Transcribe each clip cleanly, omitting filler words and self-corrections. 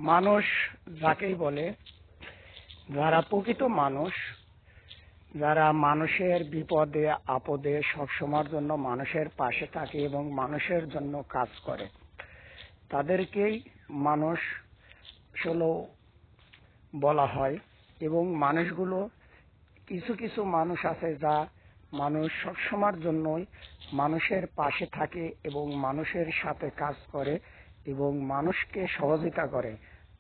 মানুষ যাকেই বলে, যারা প্রকৃত মানুষ, যারা মানুষের বিপদে আপদে সবসময়ের জন্য মানুষের পাশে থাকে এবং মানুষের জন্য কাজ করে, তাদেরকেই মানুষ আসলে বলা হয়। এবং মানুষগুলো কিছু কিছু মানুষ আছে যা মানুষ সবসময়ের জন্যই মানুষের পাশে থাকে এবং মানুষের সাথে কাজ করে এবং মানুষকে সহযোগিতা করে,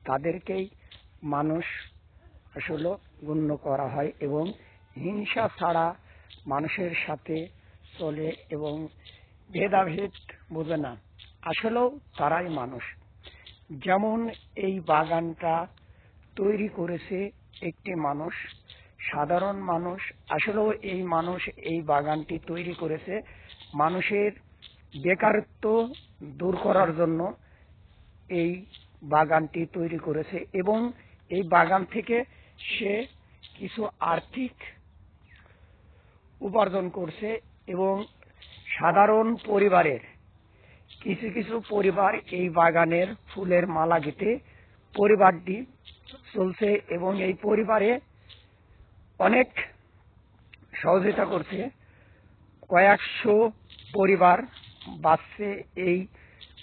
তাদেরকেই মানুষ আসলে গণ্য করা হয় এবং হিংসা ছাড়া মানুষের সাথে চলে এবং ভেদাভেদ বোঝে না, আসলেও তারাই মানুষ। যেমন এই বাগানটা তৈরি করেছে একটি মানুষ, সাধারণ মানুষ। আসলেও এই মানুষ এই বাগানটি তৈরি করেছে মানুষের বেকারত্ব দূর করার জন্য। এই বাগানটি তৈরি করেছে এবং এই বাগান থেকে সে কিছু আর্থিক উপার্জন করছে এবং সাধারণ পরিবারের কিছু কিছু পরিবার এই বাগানের ফুলের মালা গেঁথে পরিবারটি চলছে এবং এই পরিবারে অনেক সহযোগিতা করছে। কয়েকশো পরিবার বাঁচছে এই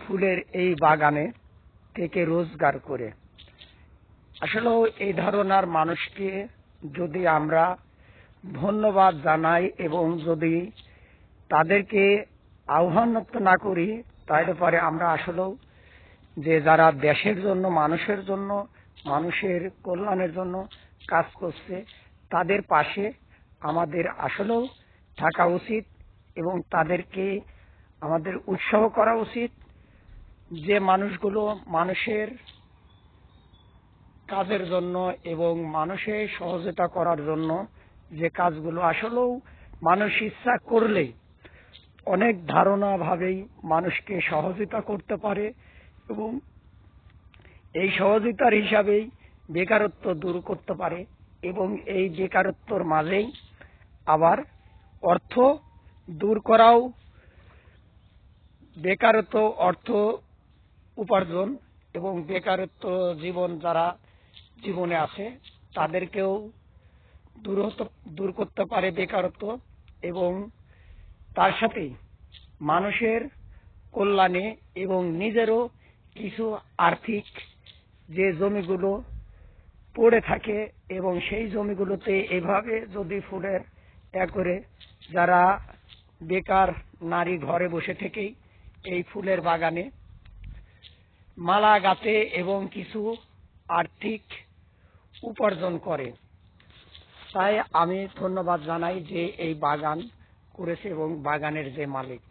ফুলের এই বাগানে থেকে রোজগার করে। আসলেও এই ধারণার মানুষকে যদি আমরা ধন্যবাদ জানাই এবং যদি তাদেরকে আহ্বান না করি, তাহলে পরে আমরা আসলেও যে যারা দেশের জন্য, মানুষের জন্য, মানুষের কল্যাণের জন্য কাজ করছে, তাদের পাশে আমাদের আসলেও থাকা উচিত এবং তাদেরকে আমাদের উৎসাহ করা উচিত। যে মানুষগুলো মানুষের কাজের জন্য এবং মানুষের সহযোগিতা করার জন্য যে কাজগুলো আসলেও মানুষ ইচ্ছা করলেই অনেক ধারণা ভাবেই মানুষকে সহযোগিতা করতে পারে এবং এই সহযোগিতার হিসাবেই বেকারত্ব দূর করতে পারে এবং এই বেকারত্বর মাঝেই আবার অর্থ দূর করাও, বেকারত্ব অর্থ উপার্জন এবং বেকারত্ব জীবন যারা জীবনে আছে তাদেরকেও দূর করতে পারে বেকারত্ব এবং তার সাথেই মানুষের কল্যাণে এবং নিজেরও কিছু আর্থিক যে জমিগুলো পড়ে থাকে এবং সেই জমিগুলোতে এভাবে যদি ফুলের করে যারা বেকার নারী ঘরে বসে থেকেই এই ফুলের বাগানে মালা গাঁথে এবং কিছু আর্থিক উপার্জন করে। তাই আমি ধন্যবাদ জানাই যে এই বাগান করেছে এবং বাগানের যে মালিক।